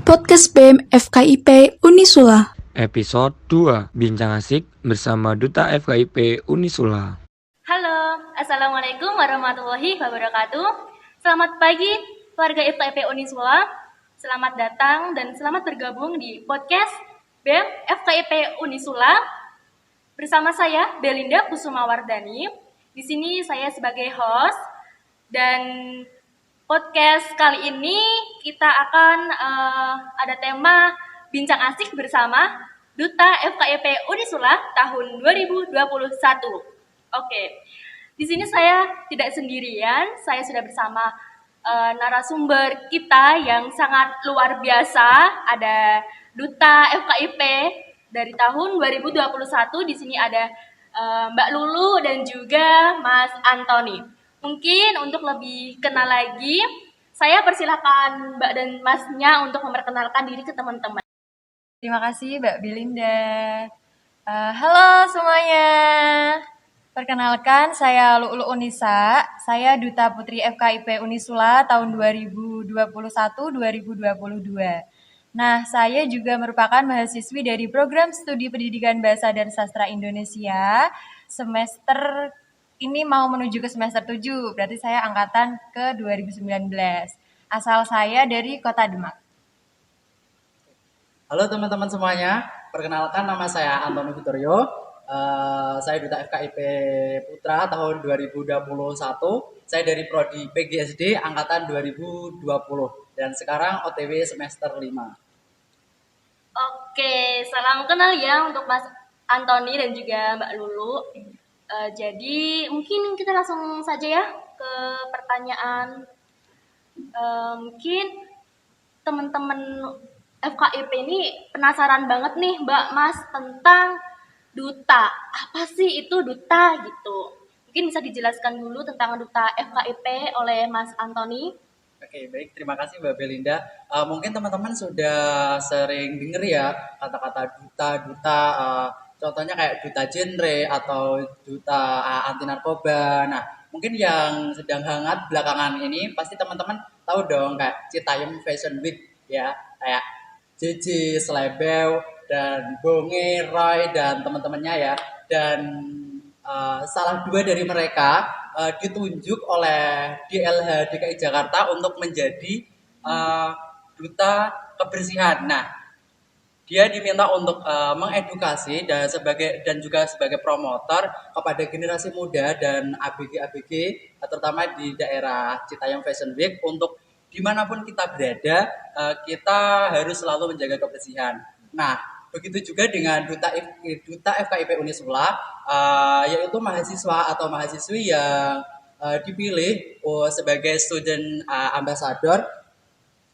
Podcast BEM FKIP Unisula. Episode 2, Bincang Asik bersama Duta FKIP Unisula. Halo, Assalamualaikum warahmatullahi wabarakatuh. Selamat pagi warga FKIP Unisula. Selamat datang dan selamat bergabung di podcast BEM FKIP Unisula. Bersama saya Belinda Kusumawardani. Di sini saya sebagai host dan podcast kali ini kita akan ada tema Bincang Asik bersama Duta FKIP Unisula tahun 2021. Oke, di sini saya tidak sendirian, saya sudah bersama narasumber kita yang sangat luar biasa. Ada Duta FKIP dari tahun 2021. Di sini ada Mbak Lulu dan juga Mas Antoni. Mungkin untuk lebih kenal lagi, saya persilakan Mbak dan Masnya untuk memperkenalkan diri ke teman-teman. Terima kasih Mbak Belinda. Halo semuanya. Perkenalkan, saya Lu'lu Unisa. Saya Duta Putri FKIP Unisula tahun 2021-2022. Nah, saya juga merupakan mahasiswi dari Program Studi Pendidikan Bahasa dan Sastra Indonesia. Semester ini mau menuju ke semester 7, berarti saya angkatan ke 2019. Asal saya dari Kota Demak. Halo teman-teman semuanya, perkenalkan nama saya Antoni Fitorio. Saya Duta FKIP Putra tahun 2021. Saya dari Prodi PGSD angkatan 2020 dan sekarang OTW semester 5. Oke, salam kenal ya untuk Mas Antoni dan juga Mbak Lulu. Jadi mungkin kita langsung saja ya ke pertanyaan. Mungkin teman-teman FKIP ini penasaran banget nih Mbak Mas tentang duta. Apa sih itu duta gitu? Mungkin bisa dijelaskan dulu tentang duta FKIP oleh Mas Antoni. Oke, baik. Terima kasih Mbak Belinda. Mungkin teman-teman sudah sering dengar ya kata-kata duta-duta. Contohnya kayak duta genre atau duta anti narkoba. Nah, mungkin yang sedang hangat belakangan ini pasti teman-teman tahu dong kayak Citayam Fashion Week ya, kayak JJ, Slebel, dan Bonge, Roy, dan teman-temannya ya. Dan salah dua dari mereka ditunjuk oleh DLH DKI Jakarta untuk menjadi duta kebersihan. Nah, dia diminta untuk mengedukasi dan juga sebagai promotor kepada generasi muda dan ABG-ABG terutama di daerah Citayam Fashion Week untuk dimanapun kita berada kita harus selalu menjaga kebersihan. Nah, begitu juga dengan duta FKIP Unisula yaitu mahasiswa atau mahasiswi yang dipilih sebagai student ambassador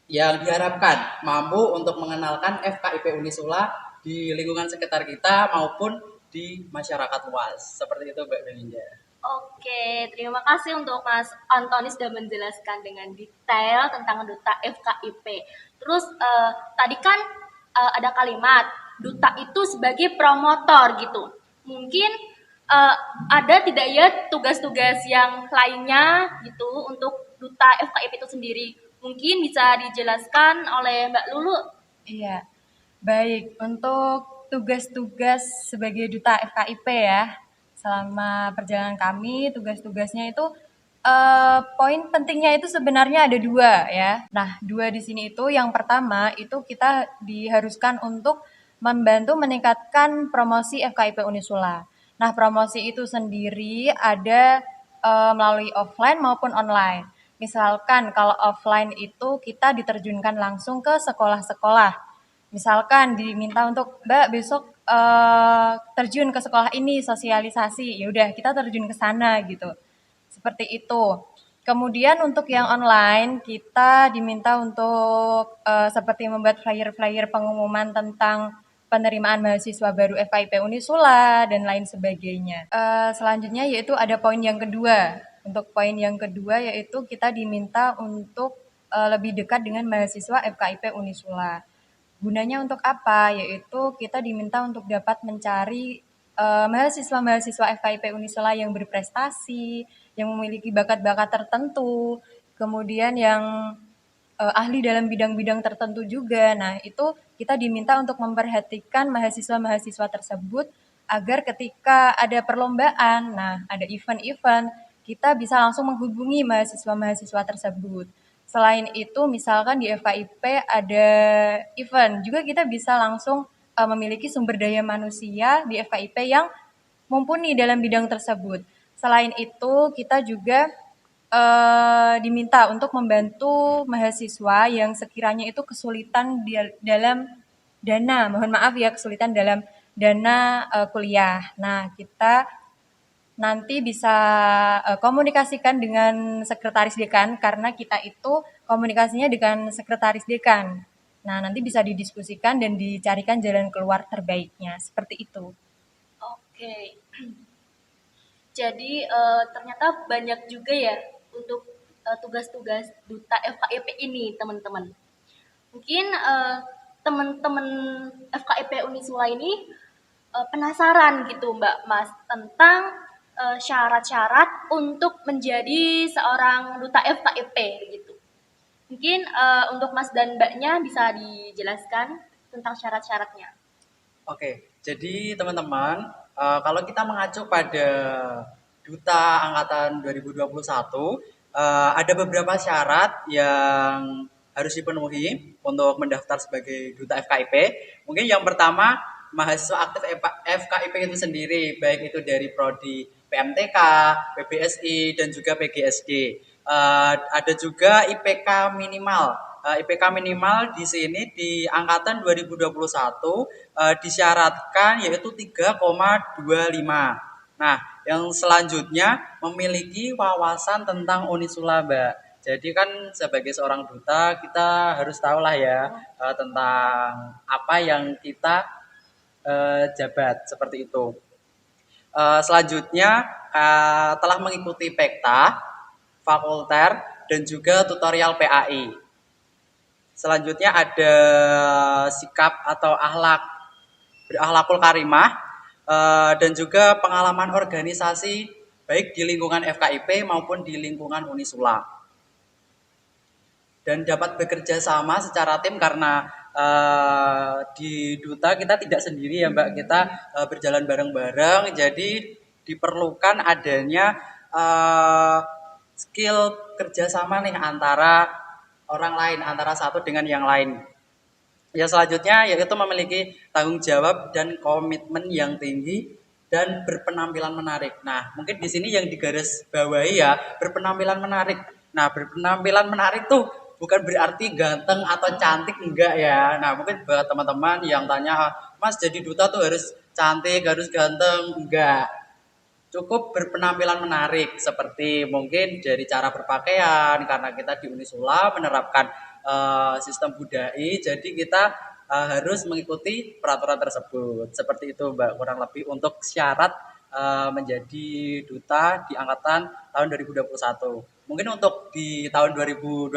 yang diharapkan mampu untuk mengenalkan FKIP Unisula di lingkungan sekitar kita maupun di masyarakat luas. Seperti itu Mbak Belinda. Oke, terima kasih untuk Mas Antoni sudah menjelaskan dengan detail tentang duta FKIP. Terus tadi kan ada kalimat duta itu sebagai promotor gitu. Mungkin ada tidak ya tugas-tugas yang lainnya gitu untuk duta FKIP itu sendiri? Mungkin bisa dijelaskan oleh Mbak Lulu. Iya, baik. Untuk tugas-tugas sebagai Duta FKIP ya, selama perjalanan kami, tugas-tugasnya itu poin pentingnya itu sebenarnya ada 2 ya. Nah, 2 di sini itu yang pertama itu kita diharuskan untuk membantu meningkatkan promosi FKIP Unisula. Nah, promosi itu sendiri ada melalui offline maupun online. Misalkan kalau offline itu kita diterjunkan langsung ke sekolah-sekolah. Misalkan diminta untuk Mbak besok terjun ke sekolah ini sosialisasi, ya udah kita terjun ke sana gitu. Seperti itu. Kemudian untuk yang online kita diminta untuk seperti membuat flyer-flyer pengumuman tentang penerimaan mahasiswa baru FKIP Unisula dan lain sebagainya. Selanjutnya yaitu ada poin yang kedua. Untuk poin yang kedua yaitu kita diminta untuk lebih dekat dengan mahasiswa FKIP Unisula. Gunanya untuk apa? Yaitu kita diminta untuk dapat mencari mahasiswa-mahasiswa FKIP Unisula yang berprestasi, yang memiliki bakat-bakat tertentu, kemudian yang ahli dalam bidang-bidang tertentu juga. Nah, itu kita diminta untuk memperhatikan mahasiswa-mahasiswa tersebut agar ketika ada perlombaan, nah ada event-event, kita bisa langsung menghubungi mahasiswa-mahasiswa tersebut. Selain itu, misalkan di FKIP ada event, juga kita bisa langsung memiliki sumber daya manusia di FKIP yang mumpuni dalam bidang tersebut. Selain itu, kita juga diminta untuk membantu mahasiswa yang sekiranya itu kesulitan dalam dana, mohon maaf ya, kesulitan dalam dana kuliah. Nah, kita nanti bisa komunikasikan dengan sekretaris dekan karena kita itu komunikasinya dengan sekretaris dekan. Nah, nanti bisa didiskusikan dan dicarikan jalan keluar terbaiknya, seperti itu. Oke. Jadi ternyata banyak juga ya untuk tugas-tugas duta FKIP ini, teman-teman. Mungkin teman-teman FKIP Unisula ini penasaran gitu, Mbak Mas, tentang syarat-syarat untuk menjadi seorang duta FKIP gitu. Mungkin untuk Mas dan Mbaknya bisa dijelaskan tentang syarat-syaratnya. Oke, jadi teman-teman, kalau kita mengacu pada Duta Angkatan 2021, ada beberapa syarat yang harus dipenuhi untuk mendaftar sebagai Duta FKIP. Mungkin yang pertama, mahasiswa aktif FKIP itu sendiri, baik itu dari prodi PMTK, PBSI, dan juga PGSD. Ada juga IPK minimal. IPK minimal di sini di angkatan 2021 disyaratkan yaitu 3,25. Nah, yang selanjutnya memiliki wawasan tentang Unisula, Mbak. Jadi kan sebagai seorang duta kita harus tahu lah ya tentang apa yang kita jabat seperti itu. Selanjutnya telah mengikuti Pekta, Fakulter, dan juga tutorial PAI. Selanjutnya ada sikap atau berakhlakul karimah, dan juga pengalaman organisasi baik di lingkungan FKIP maupun di lingkungan Unisula. Dan dapat bekerja sama secara tim karena di Duta kita tidak sendiri ya Mbak, kita berjalan bareng-bareng, jadi diperlukan adanya skill kerjasama nih antara orang lain, antara satu dengan yang lain. Yang selanjutnya yaitu memiliki tanggung jawab dan komitmen yang tinggi dan berpenampilan menarik. Nah, mungkin di sini yang digaris bawahi ya, berpenampilan menarik. Nah, berpenampilan menarik tuh bukan berarti ganteng atau cantik, enggak ya. Nah, mungkin buat teman-teman yang tanya, Mas jadi duta tuh harus cantik, harus ganteng, enggak. Cukup berpenampilan menarik seperti mungkin dari cara berpakaian karena kita di Unisula menerapkan sistem budai, jadi kita harus mengikuti peraturan tersebut. Seperti itu Mbak, kurang lebih untuk syarat menjadi duta di angkatan tahun 2021. Mungkin untuk di tahun 2022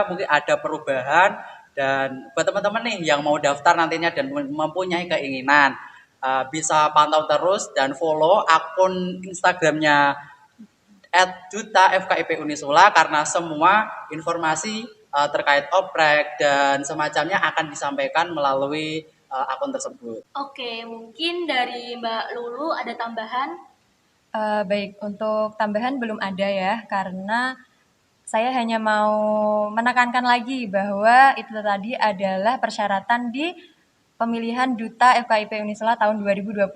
mungkin ada perubahan, dan buat teman-teman nih yang mau daftar nantinya dan mempunyai keinginan bisa pantau terus dan follow akun Instagramnya @duta_fkip Unisula karena semua informasi terkait oprek dan semacamnya akan disampaikan melalui akun tersebut. Oke, mungkin dari Mbak Lulu ada tambahan? Baik, untuk tambahan belum ada ya, karena saya hanya mau menekankan lagi bahwa itu tadi adalah persyaratan di pemilihan Duta FKIP Unisula tahun 2021.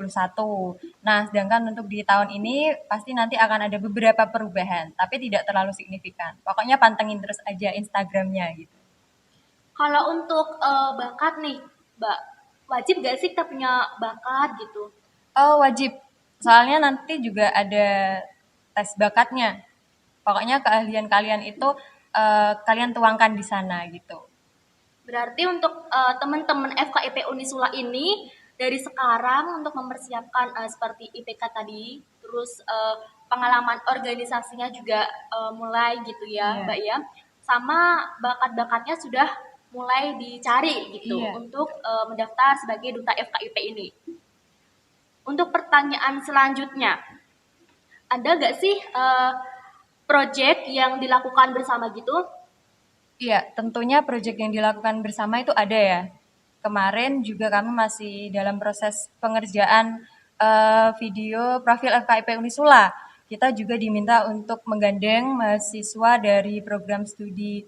Nah, sedangkan untuk di tahun ini pasti nanti akan ada beberapa perubahan, tapi tidak terlalu signifikan. Pokoknya pantengin terus aja Instagramnya gitu. Kalau untuk bakat nih, Mbak, wajib gak sih kita punya bakat gitu? Oh, wajib. Soalnya nanti juga ada tes bakatnya. Pokoknya keahlian kalian itu kalian tuangkan di sana gitu. Berarti untuk teman-teman FKIP Unisula ini dari sekarang untuk mempersiapkan seperti IPK tadi, terus pengalaman organisasinya juga mulai gitu ya, Iya. Mbak ya. Sama bakat-bakatnya sudah mulai dicari gitu Iya. untuk mendaftar sebagai duta FKIP ini. Untuk pertanyaan selanjutnya, ada gak sih project yang dilakukan bersama gitu? Iya, tentunya proyek yang dilakukan bersama itu ada ya. Kemarin juga kami masih dalam proses pengerjaan video profil FKIP Unisula. Kita juga diminta untuk menggandeng mahasiswa dari program studi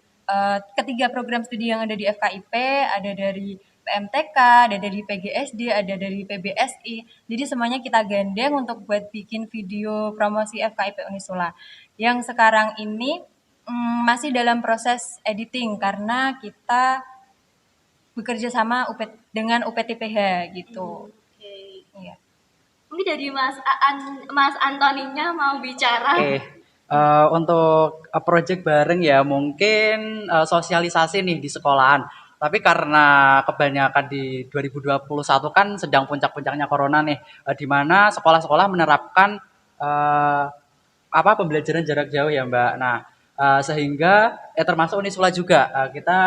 ketiga program studi yang ada di FKIP, ada dari PMTK, ada dari PGSD, ada dari PBSI. Jadi semuanya kita gandeng untuk buat bikin video promosi FKIP Unisula. Yang sekarang ini masih dalam proses editing karena kita bekerja sama dengan UPTPH gitu. Oke. Iya. Mungkin dari Mas Antoninya mau bicara. Untuk project bareng ya mungkin sosialisasi nih di sekolahan. Tapi karena kebanyakan di 2021 kan sedang puncak-puncaknya corona nih, di mana sekolah-sekolah menerapkan pembelajaran jarak jauh ya Mbak. Nah, sehingga termasuk Unisula juga kita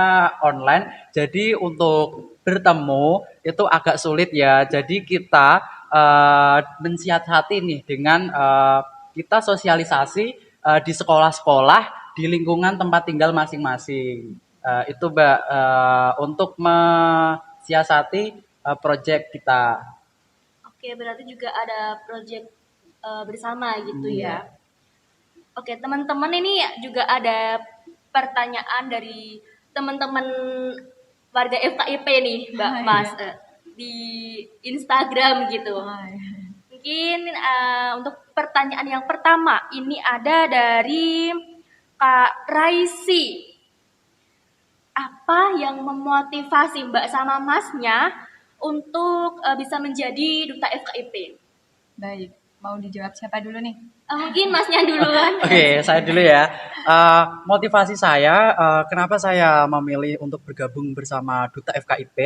online. Jadi untuk bertemu itu agak sulit ya. Jadi kita mensiasati nih dengan kita sosialisasi di sekolah-sekolah di lingkungan tempat tinggal masing-masing. Itu Mbak untuk mensiasati proyek kita. Oke, berarti juga ada proyek bersama gitu ya. Oke, teman-teman ini juga ada pertanyaan dari teman-teman warga FKIP nih, Mbak Mas, di Instagram gitu. Mungkin untuk pertanyaan yang pertama ini ada dari Kak Raisi. Apa yang memotivasi Mbak sama Masnya untuk bisa menjadi duta FKIP? Baik, mau dijawab siapa dulu nih? Mungkin Masnya duluan. Oke, saya dulu ya. Motivasi saya, kenapa saya memilih untuk bergabung bersama Duta FKIP?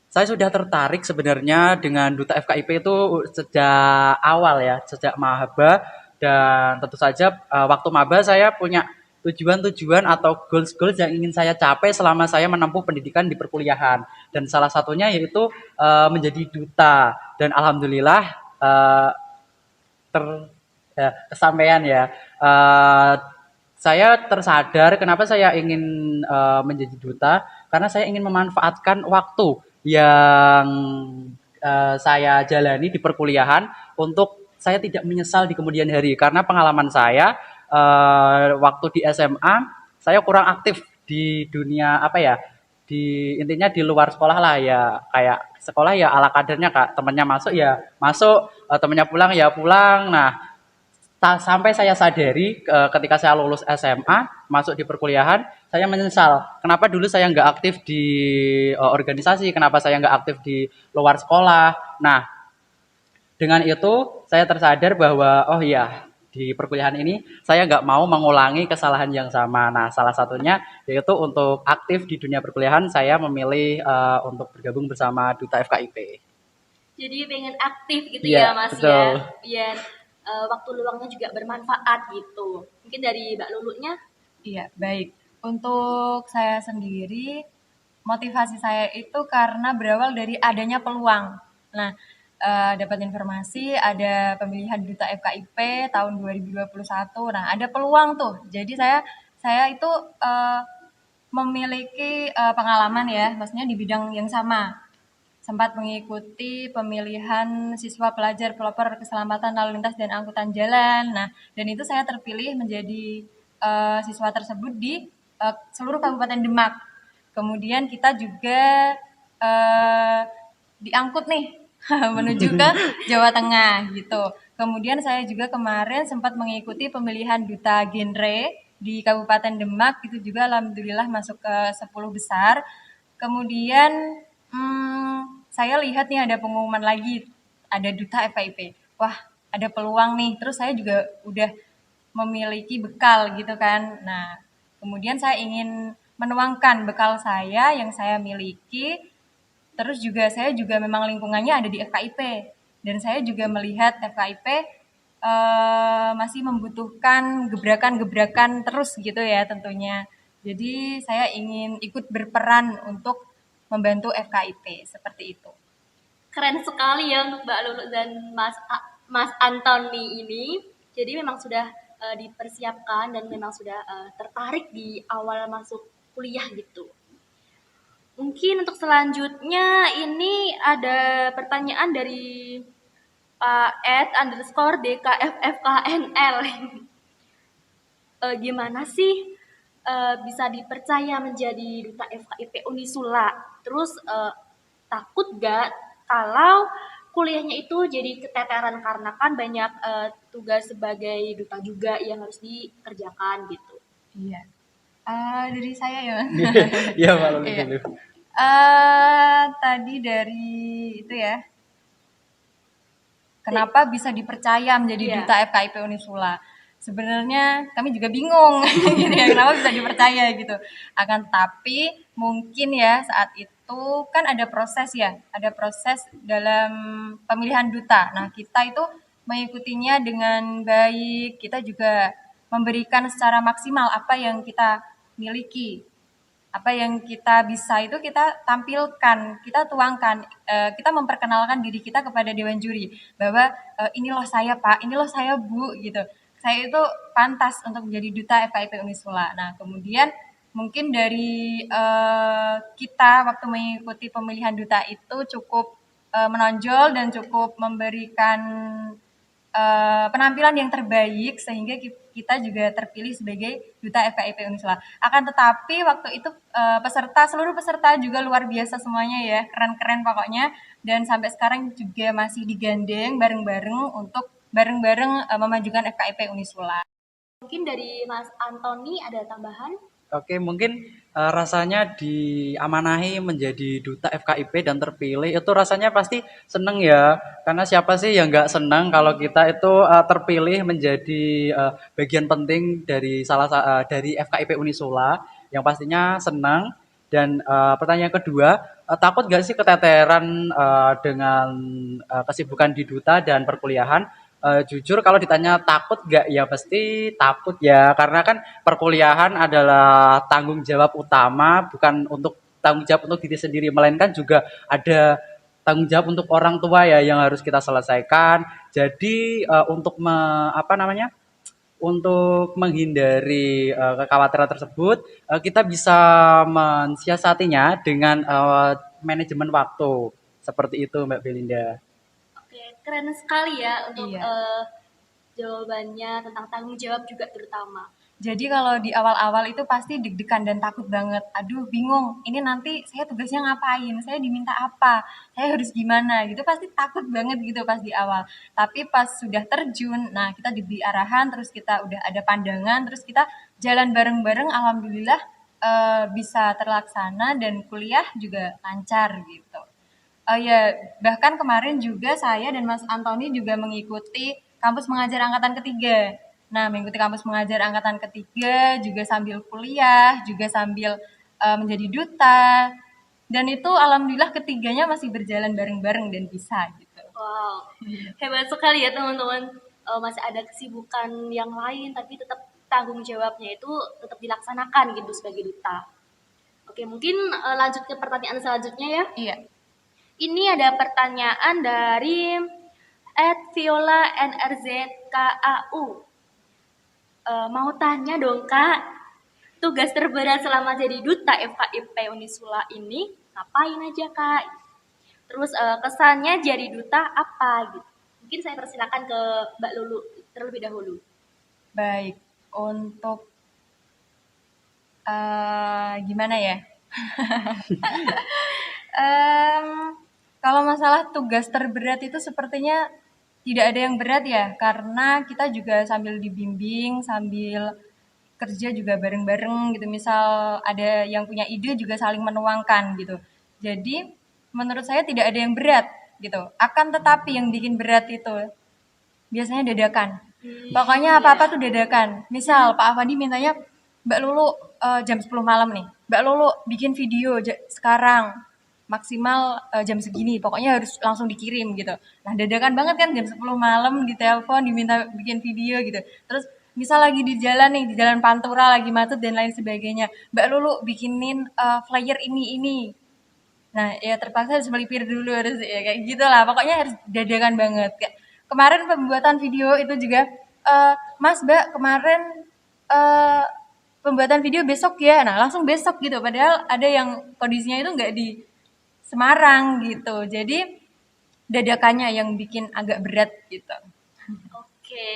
Saya sudah tertarik sebenarnya dengan Duta FKIP itu sejak awal ya, sejak maba, dan tentu saja waktu maba saya punya tujuan-tujuan atau goals-goals yang ingin saya capai selama saya menempuh pendidikan di perkuliahan. Dan salah satunya yaitu menjadi duta. Dan alhamdulillah kesampaian ya. Saya tersadar kenapa saya ingin menjadi duta, karena saya ingin memanfaatkan waktu yang saya jalani di perkuliahan untuk saya tidak menyesal di kemudian hari. Karena pengalaman saya waktu di SMA saya kurang aktif di dunia intinya di luar sekolah lah ya, kayak sekolah ya ala kadernya Kak, temennya masuk ya masuk, temennya pulang ya pulang. Nah, sampai saya sadari ketika saya lulus SMA masuk di perkuliahan, saya menyesal kenapa dulu saya nggak aktif di organisasi, kenapa saya nggak aktif di luar sekolah. Nah, dengan itu saya tersadar bahwa oh iya, di perkuliahan ini saya nggak mau mengulangi kesalahan yang sama. Nah, salah satunya yaitu untuk aktif di dunia perkuliahan saya memilih untuk bergabung bersama Duta FKIP. Jadi pengen aktif gitu Iya, ya Mas betul. ya, biar waktu luangnya juga bermanfaat gitu. Mungkin dari Mbak Lulunya. Iya, baik. Untuk saya sendiri, motivasi saya itu karena berawal dari adanya peluang. Nah, dapat informasi ada pemilihan duta FKIP tahun 2021. Nah, ada peluang tuh. Jadi saya itu memiliki pengalaman ya, maksudnya di bidang yang sama. Sempat mengikuti pemilihan siswa pelajar pelopor keselamatan lalu lintas dan angkutan jalan. Nah, dan itu saya terpilih menjadi siswa tersebut di seluruh Kabupaten Demak. Kemudian kita juga diangkut nih menuju ke Jawa Tengah gitu. Kemudian saya juga kemarin sempat mengikuti pemilihan duta genre di Kabupaten Demak, itu juga alhamdulillah masuk ke 10 besar. Kemudian saya lihat nih ada pengumuman lagi, ada duta FKIP. Wah, ada peluang nih. Terus saya juga udah memiliki bekal gitu kan. Nah, kemudian saya ingin menuangkan bekal saya yang saya miliki. Terus juga saya juga memang lingkungannya ada di FKIP. Dan saya juga melihat FKIP masih membutuhkan gebrakan-gebrakan terus gitu ya tentunya. Jadi saya ingin ikut berperan untuk membantu FKIP seperti itu. Keren sekali ya untuk Mbak Lulu dan Mas Antoni ini. Jadi memang sudah dipersiapkan dan memang sudah tertarik di awal masuk kuliah gitu. Mungkin untuk selanjutnya ini ada pertanyaan dari Pak Ed underscore DKFFKNL. Gimana sih bisa dipercaya menjadi duta FKIP Unisula? Terus takut gak kalau kuliahnya itu jadi keteteran karena kan banyak tugas sebagai duta juga yang harus dikerjakan gitu. Iya. Dari saya ya. Iya, Pak Luli Iya. dulu. Tadi dari itu ya. Kenapa bisa dipercaya menjadi Iya. duta FKIP Unisula? Sebenarnya kami juga bingung gitu ya, kenapa bisa dipercaya gitu. Akan tetapi mungkin ya saat itu kan ada proses ya, ada proses dalam pemilihan duta. Nah, kita itu mengikutinya dengan baik, kita juga memberikan secara maksimal apa yang kita miliki. Apa yang kita bisa itu kita tampilkan, kita tuangkan, kita memperkenalkan diri kita kepada dewan juri bahwa ini loh saya Pak, ini loh saya Bu gitu. Saya itu pantas untuk menjadi duta FKIP Unisula. Nah, kemudian mungkin dari kita waktu mengikuti pemilihan duta itu cukup menonjol dan cukup memberikan penampilan yang terbaik sehingga kita juga terpilih sebagai duta FKIP Unisula. Akan tetapi waktu itu seluruh peserta juga luar biasa semuanya ya, keren-keren pokoknya, dan sampai sekarang juga masih digandeng bareng-bareng untuk bareng-bareng memajukan FKIP Unisula. Mungkin dari Mas Antoni ada tambahan? Oke, mungkin rasanya diamanahi menjadi duta FKIP dan terpilih itu rasanya pasti seneng ya. Karena siapa sih yang nggak seneng kalau kita itu terpilih menjadi bagian penting dari dari FKIP Unisula, yang pastinya senang. Dan pertanyaan kedua, takut nggak sih keteteran dengan kesibukan di duta dan perkuliahan? Jujur kalau ditanya takut gak, ya pasti takut ya, karena kan perkuliahan adalah tanggung jawab utama, bukan untuk tanggung jawab untuk diri sendiri, melainkan juga ada tanggung jawab untuk orang tua ya yang harus kita selesaikan. Jadi untuk menghindari kekhawatiran tersebut, kita bisa mensiasatinya dengan manajemen waktu. Seperti itu Mbak Belinda. Oke, keren sekali ya untuk Iya. jawabannya tentang tanggung jawab juga terutama. Jadi kalau di awal-awal itu pasti deg-degan dan takut banget. Aduh, bingung. Ini nanti saya tugasnya ngapain? Saya diminta apa? Saya harus gimana? Gitu pasti takut banget gitu pas di awal. Tapi pas sudah terjun, nah kita diberi arahan, terus kita udah ada pandangan, terus kita jalan bareng-bareng. Alhamdulillah bisa terlaksana dan kuliah juga lancar gitu. Ya, bahkan kemarin juga saya dan Mas Antoni juga mengikuti kampus mengajar angkatan ketiga. Nah, mengikuti kampus mengajar angkatan ketiga juga sambil kuliah, juga sambil menjadi duta. Dan itu alhamdulillah ketiganya masih berjalan bareng-bareng dan bisa gitu. Wow, hebat sekali ya teman-teman. Masih ada kesibukan yang lain, tapi tetap tanggung jawabnya itu tetap dilaksanakan gitu sebagai duta. Oke, mungkin lanjut ke pertanyaan selanjutnya ya. Iya. Ini ada pertanyaan dari @viola NRZKAU. Mau tanya dong Kak, tugas terberat selama jadi duta FKIP Unisula ini ngapain aja Kak? Terus kesannya jadi duta apa gitu? Mungkin saya persilakan ke Mbak Lulu terlebih dahulu. Baik, untuk gimana ya? Kalau masalah tugas terberat itu sepertinya tidak ada yang berat ya, karena kita juga sambil dibimbing, sambil kerja juga bareng-bareng gitu. Misal ada yang punya ide juga saling menuangkan gitu. Jadi menurut saya tidak ada yang berat gitu. Akan tetapi yang bikin berat itu biasanya dadakan. Pokoknya apa-apa tuh dadakan. Misal Pak Afandi mintanya Mbak Lulu jam 10 malam nih. Mbak Lulu bikin video sekarang maksimal jam segini. Pokoknya harus langsung dikirim gitu. Nah, dadakan banget kan jam 10 malam ditelepon diminta bikin video gitu. Terus misal lagi di jalan nih, di jalan Pantura lagi macet dan lain sebagainya. Mbak Lulu bikinin flyer ini. Nah, ya terpaksa harus melipir dulu, harus ya kayak gitulah. Pokoknya harus dadakan banget. Kayak kemarin pembuatan video itu juga Mas Mbak kemarin eh, pembuatan video besok ya, nah langsung besok gitu. Padahal ada yang kondisinya itu nggak di Semarang gitu. Jadi dadakannya yang bikin agak berat gitu. Oke,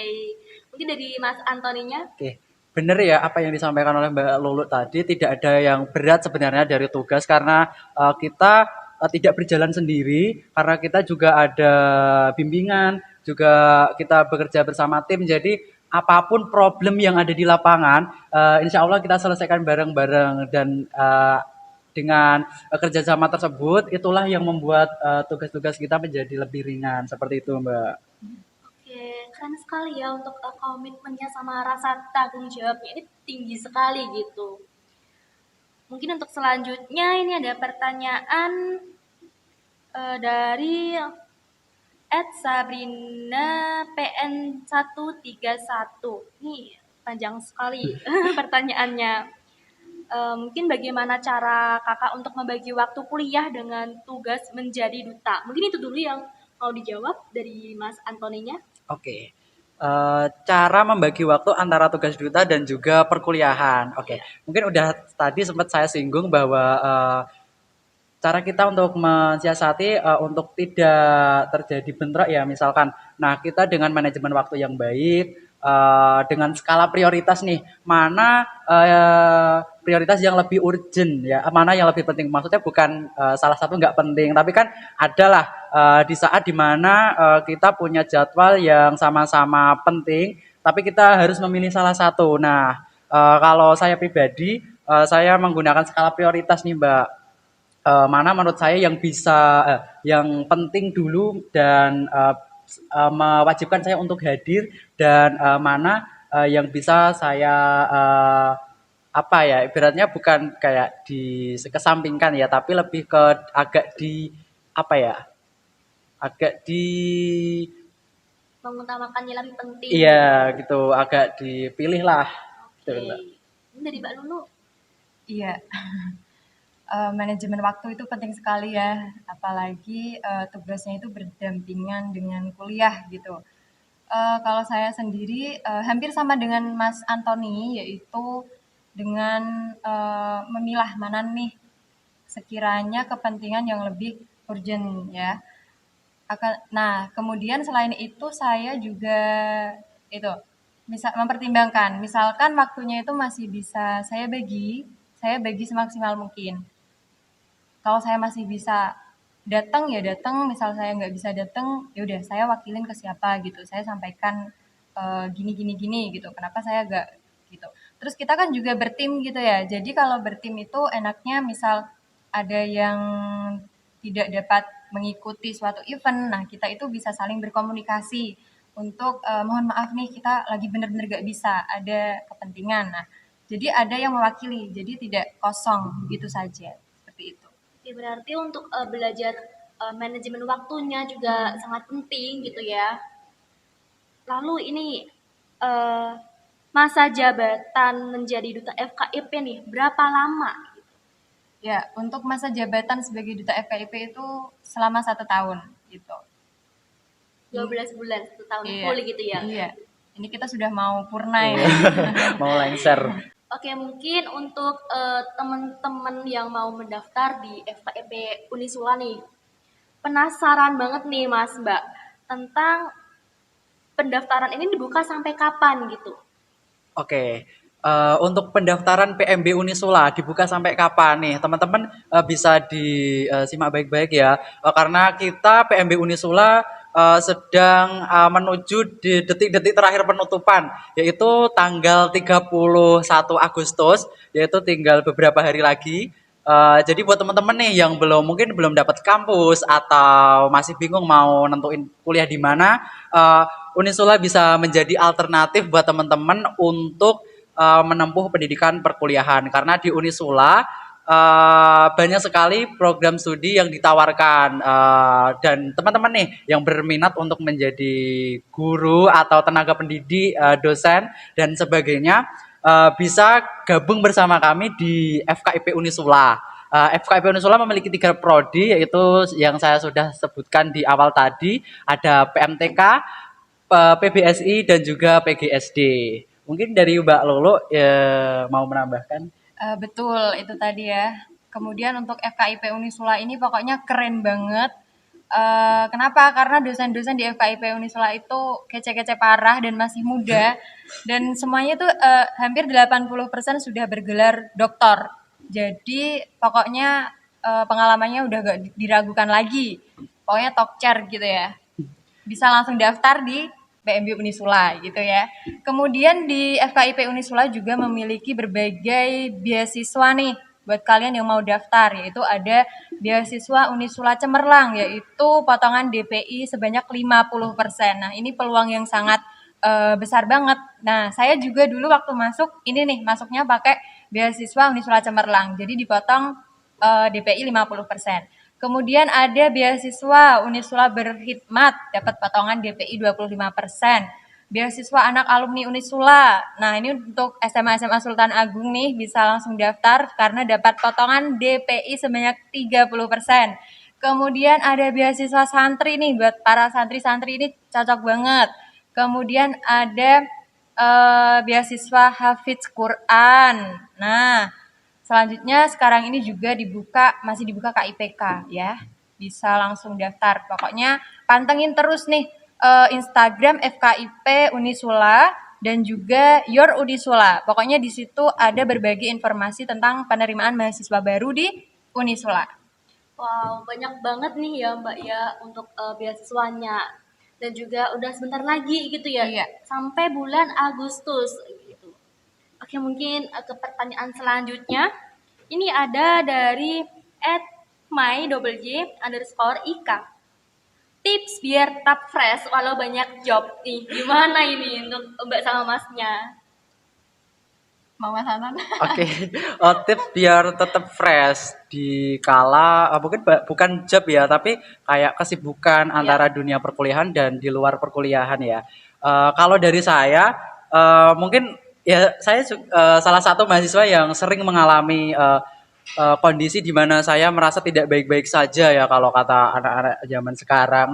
mungkin dari Mas Antoninya. Oke, bener ya apa yang disampaikan oleh Mbak Lulu tadi, tidak ada yang berat sebenarnya dari tugas karena kita tidak berjalan sendiri, karena kita juga ada bimbingan, juga kita bekerja bersama tim, jadi apapun problem yang ada di lapangan, insya Allah kita selesaikan bareng-bareng dan dengan kerjasama tersebut, itulah yang membuat tugas-tugas kita menjadi lebih ringan, seperti itu Mbak. Oke, keren sekali ya untuk komitmennya sama rasa tanggung jawabnya ini tinggi sekali gitu. Mungkin untuk selanjutnya ini ada pertanyaan dari @Sabrina PN131. Nih panjang sekali pertanyaannya. Mungkin bagaimana cara kakak untuk membagi waktu kuliah dengan tugas menjadi duta? Mungkin itu dulu yang mau dijawab dari Mas Antoninya. Oke. Cara membagi waktu antara tugas duta dan juga perkuliahan. Oke. Mungkin udah tadi sempat saya singgung bahwa cara kita untuk mensiasati untuk tidak terjadi bentrok ya misalkan. Nah, kita dengan manajemen waktu yang baik, dengan skala prioritas nih, mana prioritas yang lebih urgent ya, mana yang lebih penting. Maksudnya bukan salah satu nggak penting, tapi kan adalah di saat dimana kita punya jadwal yang sama-sama penting, tapi kita harus memilih salah satu. Nah, kalau saya pribadi, saya menggunakan skala prioritas nih Mbak. Mana menurut saya yang bisa yang penting dulu dan mewajibkan saya untuk hadir dan mana yang bisa saya apa ya ibaratnya bukan kayak dikesampingkan ya tapi lebih ke agak di apa ya agak di Mengutamakannya lebih penting. iya gitu agak dipilih lah gitu, Oke. Mbak. Ini dari Mbak Lulu. Iya. Manajemen waktu itu penting sekali ya, apalagi tugasnya itu berdampingan dengan kuliah gitu. Kalau saya sendiri hampir sama dengan Mas Antoni, yaitu dengan memilah mana nih sekiranya kepentingan yang lebih urgent ya. Nah, kemudian selain itu saya juga itu mempertimbangkan, misalkan waktunya itu masih bisa saya bagi semaksimal mungkin. Kalau saya masih bisa datang ya datang, misal saya nggak bisa datang ya udah saya wakilin ke siapa gitu, saya sampaikan gini gini gini gitu, kenapa saya nggak gitu. Terus kita kan juga bertim gitu ya, jadi kalau bertim itu enaknya misal ada yang tidak dapat mengikuti suatu event, nah kita itu bisa saling berkomunikasi untuk mohon maaf nih kita lagi bener-bener gak bisa, ada kepentingan. Nah, jadi ada yang mewakili, jadi tidak kosong gitu saja, seperti itu. Ya, berarti untuk belajar manajemen waktunya juga sangat penting gitu ya. Lalu ini eh, masa jabatan menjadi duta FKIP nih berapa lama? Ya, untuk masa jabatan sebagai duta FKIP itu selama 1 tahun gitu. 12 bulan, 1 tahun Iya, full gitu ya. iya. Ini kita sudah mau purna ya. Mau lengser. Oke, mungkin untuk teman-teman yang mau mendaftar di FKIP Unisula nih, penasaran banget nih Mas Mbak tentang pendaftaran ini dibuka sampai kapan gitu? Oke, untuk pendaftaran PMB Unisula dibuka sampai kapan nih? Teman-teman bisa disimak baik-baik ya, karena kita PMB Unisula sedang menuju di detik-detik terakhir penutupan, yaitu tanggal 31 Agustus, yaitu tinggal beberapa hari lagi. Jadi buat teman-teman nih yang mungkin belum dapat kampus atau masih bingung mau nentuin kuliah di mana, Unisula bisa menjadi alternatif buat teman-teman untuk menempuh pendidikan perkuliahan karena di Unisula banyak sekali program studi yang ditawarkan dan teman-teman nih yang berminat untuk menjadi guru atau tenaga pendidik, dosen dan sebagainya bisa gabung bersama kami di FKIP Unisula. FKIP Unisula memiliki 3 prodi yaitu yang saya sudah sebutkan di awal tadi, ada PMTK, PBSI dan juga PGSD. Mungkin dari Mbak Lolo mau menambahkan? Betul, itu tadi ya. Kemudian untuk FKIP Unisula ini pokoknya keren banget. Kenapa? Karena dosen-dosen di FKIP Unisula itu kece-kece parah dan masih muda. Dan semuanya tuh hampir 80% sudah bergelar doktor. Jadi pokoknya pengalamannya udah gak diragukan lagi. Pokoknya top chair gitu ya. Bisa langsung daftar di PMB Unisula gitu ya. Kemudian di FKIP Unisula juga memiliki berbagai beasiswa nih buat kalian yang mau daftar, yaitu ada beasiswa Unisula Cemerlang, yaitu potongan DPI sebanyak 50%. Nah, ini peluang yang sangat besar banget. Nah, saya juga dulu waktu masuk, ini nih, masuknya pakai beasiswa Unisula Cemerlang. Jadi dipotong DPI 50%. Kemudian ada beasiswa Unisula Berkhidmat, dapat potongan DPI 25%. Beasiswa anak alumni Unisula. Nah, ini untuk SMA Sultan Agung nih bisa langsung daftar karena dapat potongan DPI sebanyak 30%. Kemudian ada beasiswa santri nih buat para santri-santri ini cocok banget. Kemudian ada beasiswa Hafidz Quran. Nah, selanjutnya sekarang ini juga masih dibuka KIPK ya. Bisa langsung daftar. Pokoknya pantengin terus nih Instagram FKIP Unisula dan juga Your Unisula. Pokoknya di situ ada berbagai informasi tentang penerimaan mahasiswa baru di Unisula. Wow, banyak banget nih ya Mbak ya untuk beasiswanya. Dan juga udah sebentar lagi gitu ya. Iya. Sampai bulan Agustus gitu. Oke, mungkin ke pertanyaan selanjutnya. Ini ada dari @my_j_ika. Tips biar tetap fresh walau banyak job nih. Gimana ini untuk Mbak sama Masnya? Mau Mas Hanan? Oke, tips biar tetap fresh di kala mungkin bukan job ya, tapi kayak kesibukan antara dunia perkuliahan dan di luar perkuliahan ya. Kalau dari saya, mungkin ya saya salah satu mahasiswa yang sering mengalami kondisi di mana saya merasa tidak baik-baik saja ya kalau kata anak-anak zaman sekarang.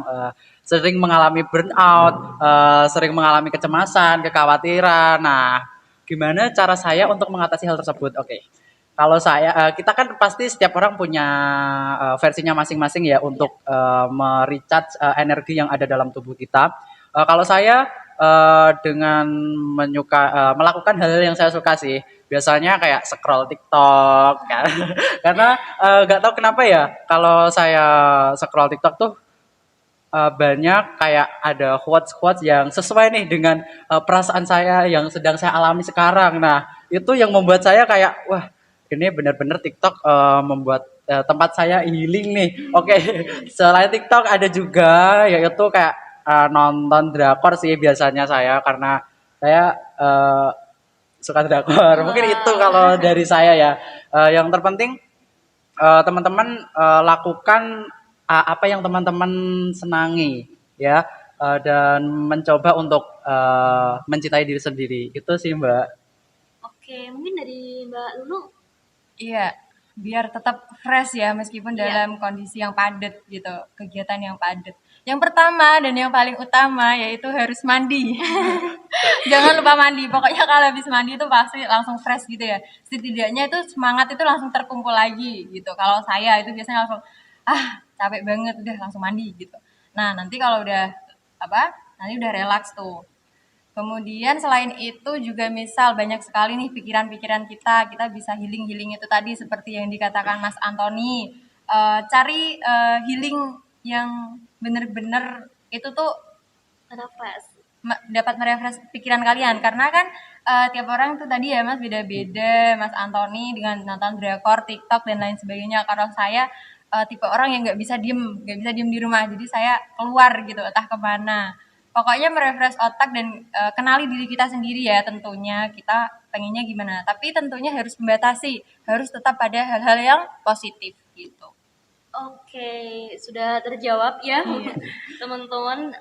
Sering mengalami burnout, sering mengalami kecemasan, kekhawatiran. Nah, gimana cara saya untuk mengatasi hal tersebut? Oke. Kalau saya, kita kan pasti setiap orang punya versinya masing-masing ya untuk merecharge energi yang ada dalam tubuh kita. Kalau saya dengan melakukan hal yang saya suka sih, biasanya kayak scroll TikTok, kan. Karena nggak tahu kenapa ya, kalau saya scroll TikTok tuh banyak kayak ada quotes-quotes yang sesuai nih dengan perasaan saya yang sedang saya alami sekarang. Nah, itu yang membuat saya kayak, wah, ini benar-benar TikTok membuat tempat saya healing nih. Oke, selain TikTok ada juga yaitu kayak nonton drakor sih biasanya saya karena saya suka drakor. Mungkin itu kalau dari saya ya. Yang terpenting teman-teman lakukan apa yang teman-teman senangi ya, dan mencoba untuk mencintai diri sendiri. Itu sih, Mbak. Oke, mungkin dari Mbak Lulu. Iya, biar tetap fresh ya meskipun dalam kondisi yang padat gitu, kegiatan yang padat. Yang pertama dan yang paling utama yaitu harus mandi. Jangan lupa mandi. Pokoknya kalau habis mandi itu pasti langsung fresh gitu ya. Setidaknya itu semangat itu langsung terkumpul lagi gitu. Kalau saya itu biasanya langsung capek banget udah langsung mandi gitu. Nah, nanti kalau udah nanti udah relaks tuh. Kemudian selain itu juga misal banyak sekali nih pikiran-pikiran kita bisa healing itu tadi seperti yang dikatakan Mas Antoni. Cari healing yang bener-bener itu tuh Refresh. dapat merefresh pikiran kalian karena kan tiap orang tuh tadi ya Mas beda-beda. Mas Antoni dengan nonton drakor, TikTok dan lain sebagainya. Kalau saya tipe orang yang nggak bisa diem di rumah, jadi saya keluar gitu entah kemana. Pokoknya merefresh otak dan kenali diri kita sendiri ya tentunya kita pengennya gimana. Tapi tentunya harus membatasi, harus tetap pada hal-hal yang positif gitu. Oke, sudah terjawab ya teman-teman.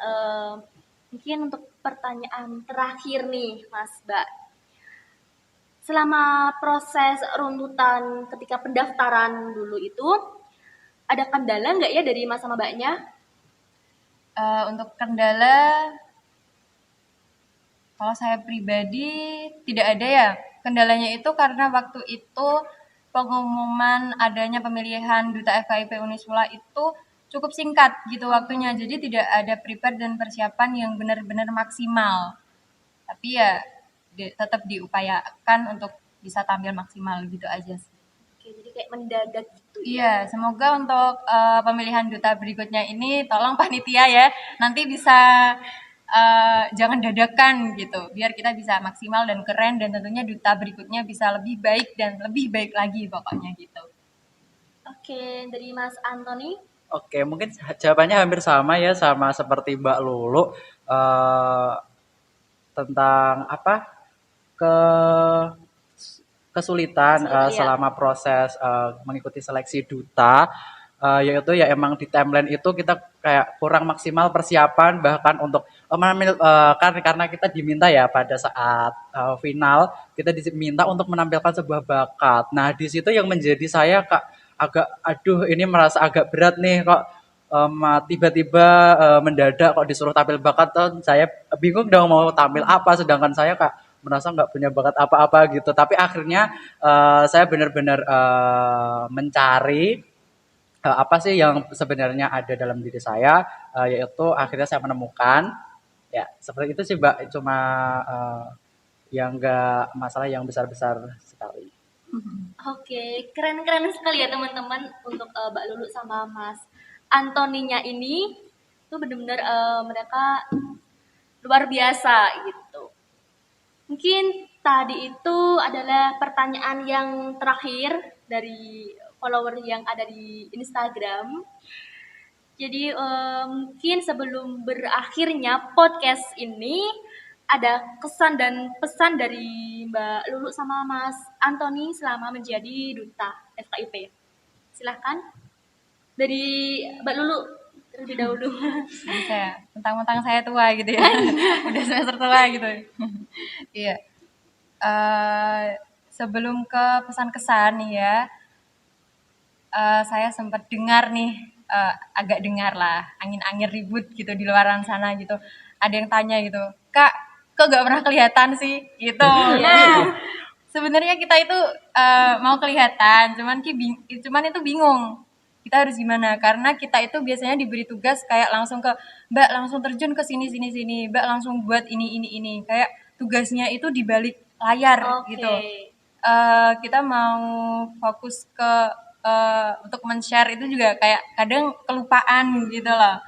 Mungkin untuk pertanyaan terakhir nih Mas Mbak. Selama proses runtutan ketika pendaftaran dulu itu, ada kendala nggak ya dari Mas sama Mbaknya? Untuk kendala Kalau saya pribadi tidak ada ya. Kendalanya itu karena waktu itu pengumuman adanya pemilihan Duta FKIP Unisula itu cukup singkat gitu waktunya. Jadi tidak ada prepare dan persiapan yang benar-benar maksimal. Tapi ya tetap diupayakan untuk bisa tampil maksimal gitu aja sih. Oke, jadi kayak mendadak gitu ya. Iya, semoga untuk pemilihan duta berikutnya ini tolong panitia ya, nanti bisa jangan dadakan gitu, biar kita bisa maksimal dan keren dan tentunya duta berikutnya bisa lebih baik dan lebih baik lagi pokoknya gitu. Oke, dari Mas Antoni. Oke, mungkin jawabannya hampir sama ya, sama seperti Mbak Lulu. Eh, tentang apa? Ke kesulitan Kesulitan, iya. selama proses mengikuti seleksi duta, yaitu ya emang di timeline itu kita kayak kurang maksimal persiapan bahkan untuk karena kita diminta ya pada saat final kita diminta untuk menampilkan sebuah bakat. Nah di situ yang menjadi saya kak agak aduh ini merasa agak berat nih kok tiba-tiba mendadak kok disuruh tampil bakat tuh saya bingung dong mau tampil apa sedangkan saya kak merasa nggak punya bakat apa-apa gitu. Tapi akhirnya saya benar-benar mencari apa sih yang sebenarnya ada dalam diri saya, yaitu akhirnya saya menemukan ya seperti itu sih Mbak. Cuma yang nggak masalah yang besar-besar sekali. Oke, keren-keren sekali ya teman-teman untuk Mbak Lulu sama Mas Antoninya ini tuh benar-benar mereka luar biasa gitu. Mungkin tadi itu adalah pertanyaan yang terakhir dari follower yang ada di Instagram. Jadi mungkin sebelum berakhirnya podcast ini ada kesan dan pesan dari Mbak Lulu sama Mas Antoni selama menjadi duta FKIP. Silahkan dari Mbak Lulu terlebih dahulu. Jadi saya mentang-mentang saya tua gitu ya, udah semester tua gitu. Iya. Sebelum ke pesan kesan nih ya, saya sempat dengar nih, agak dengar lah angin-angin ribut gitu di luaran sana gitu. Ada yang tanya gitu, Kak, kok gak pernah kelihatan sih? Gitu. Nah, sebenarnya kita itu mau kelihatan, cuman itu bingung. Kita harus gimana? Karena kita itu biasanya diberi tugas kayak langsung ke Mbak langsung terjun ke sini sini sini, Mbak langsung buat ini. Kayak tugasnya itu di balik layar Oke. gitu. Kita mau fokus ke untuk men-share itu juga kayak kadang kelupaan gitu loh.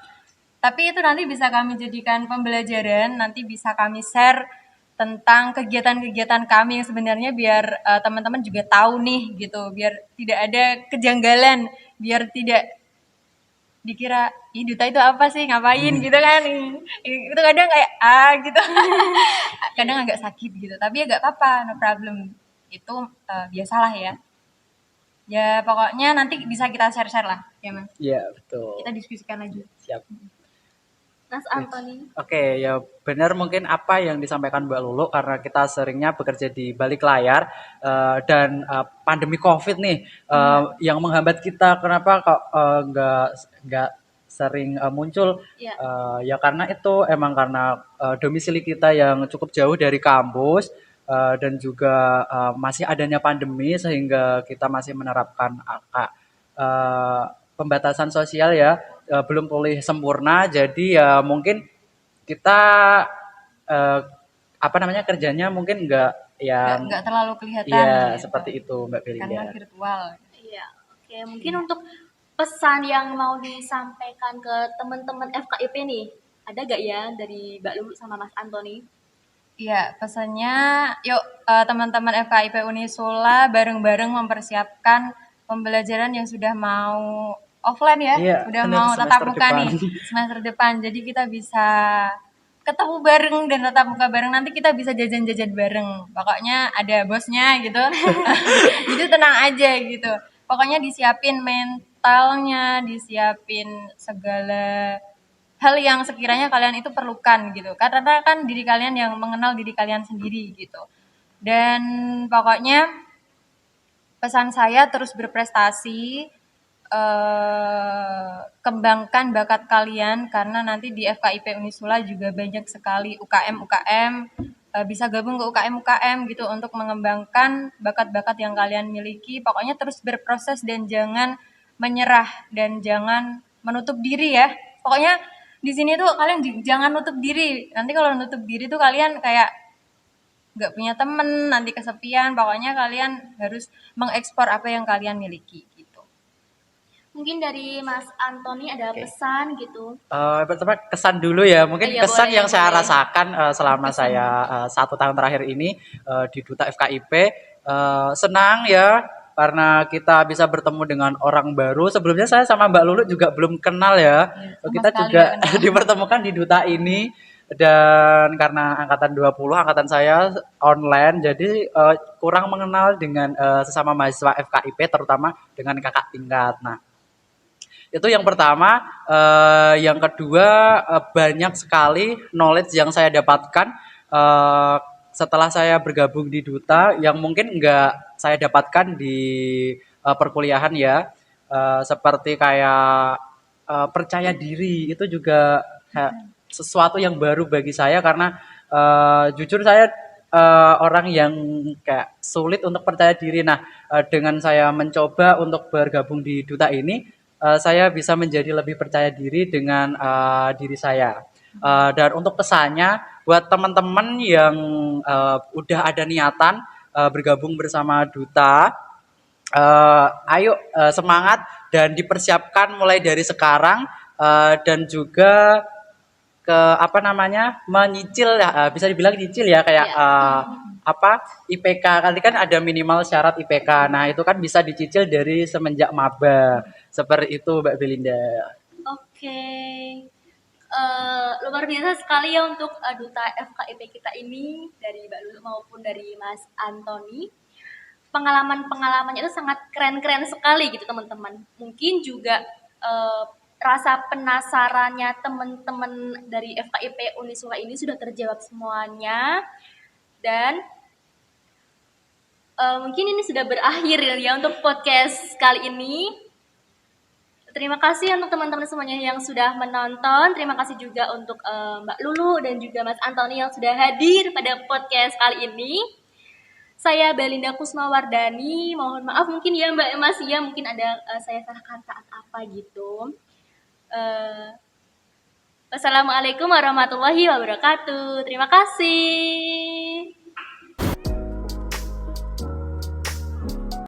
Tapi itu nanti bisa kami jadikan pembelajaran, nanti bisa kami share tentang kegiatan-kegiatan kami yang sebenarnya biar teman-teman juga tahu nih gitu, biar tidak ada kejanggalan, biar tidak dikira ih duta itu apa sih ngapain gitu kan. Itu kadang kayak gitu. Kadang agak sakit gitu, tapi ya gak apa-apa, no problem. Itu biasalah ya. Ya pokoknya nanti bisa kita share-share lah ya Mas. Iya betul. Kita diskusikan lagi. Siap. Mas Antoni. Oke, ya benar mungkin apa yang disampaikan Mbak Lulu karena kita seringnya bekerja di balik layar dan pandemi COVID nih yang menghambat kita. Kenapa kok nggak sering muncul? Ya. Ya karena itu emang karena domisili kita yang cukup jauh dari kampus dan juga masih adanya pandemi sehingga kita masih menerapkan angka pembatasan sosial ya belum pulih sempurna. Jadi ya mungkin kita apa namanya kerjanya mungkin nggak yang Nggak terlalu kelihatan. ya gitu. seperti itu Mbak Karena Belinda. virtual. Iya. Oke, mungkin untuk pesan yang mau disampaikan ke teman-teman FKIP nih, ada gak ya dari Mbak Lulu sama Mas Antoni? Iya, pesannya yuk teman-teman FKIP Unisula bareng-bareng mempersiapkan pembelajaran yang sudah mau offline ya, Iya, udah benar, mau tatap semester muka depan. nih semester depan. Jadi kita bisa ketemu bareng dan tatap muka bareng, nanti kita bisa jajan-jajan bareng. Pokoknya ada bosnya gitu. Jadi tenang aja gitu. Pokoknya disiapin mentalnya, disiapin segala hal yang sekiranya kalian itu perlukan gitu. Karena kan diri kalian yang mengenal diri kalian sendiri gitu. Dan pokoknya pesan saya terus berprestasi, kembangkan bakat kalian karena nanti di FKIP Unisula juga banyak sekali UKM bisa gabung ke UKM-UKM gitu untuk mengembangkan bakat-bakat yang kalian miliki. Pokoknya terus berproses dan jangan menyerah dan jangan menutup diri ya. Pokoknya di sini tuh kalian jangan nutup diri. Nanti kalau nutup diri tuh kalian kayak nggak punya temen, nanti kesepian. Pokoknya kalian harus mengekspor apa yang kalian miliki gitu. Mungkin dari Mas Antoni ada Oke. pesan gitu. Pertama kesan dulu ya. Mungkin Iya, kesan boleh, yang saya boleh. rasakan selama Kesan. saya 1 tahun terakhir ini di Duta FKIP, senang ya karena kita bisa bertemu dengan orang baru. Sebelumnya saya sama Mbak Lulu juga belum kenal ya. Sama Kita sekali juga nggak kenal. dipertemukan di Duta ini dan karena angkatan 20, angkatan saya online, jadi kurang mengenal dengan sesama mahasiswa FKIP, terutama dengan kakak tingkat. Nah, itu yang pertama. Yang kedua, banyak sekali knowledge yang saya dapatkan eh, setelah saya bergabung di Duta yang mungkin nggak saya dapatkan di perkuliahan ya. Seperti kayak percaya diri itu juga sesuatu yang baru bagi saya karena jujur saya orang yang kayak sulit untuk percaya diri. Nah, dengan saya mencoba untuk bergabung di Duta ini, saya bisa menjadi lebih percaya diri dengan diri saya. Dan untuk kesannya buat teman-teman yang udah ada niatan bergabung bersama Duta, ayo semangat dan dipersiapkan mulai dari sekarang, dan juga ke apa namanya menyicil ya, bisa dibilang nyicil ya kayak Iya. apa IPK kali kan ada minimal syarat IPK. Nah itu kan bisa dicicil dari semenjak maba seperti itu Mbak Belinda. Oke. Luar biasa sekali ya untuk Duta FKIP kita ini dari Mbak Lulu maupun dari Mas Antoni. Pengalaman-pengalamannya itu sangat keren-keren sekali gitu teman-teman. Mungkin juga eh, rasa penasarannya teman-teman dari FKIP Unisula ini sudah terjawab semuanya dan mungkin ini sudah berakhir ya untuk podcast kali ini. Terima kasih untuk teman-teman semuanya yang sudah menonton. Terima kasih juga untuk Mbak Lulu dan juga Mas Antoni yang sudah hadir pada podcast kali ini. Saya Belinda Kusmawardani. Mohon maaf mungkin ya Mbak Mas ya mungkin ada saya salah kata apa gitu. Wassalamualaikum warahmatullahi wabarakatuh. Terima kasih.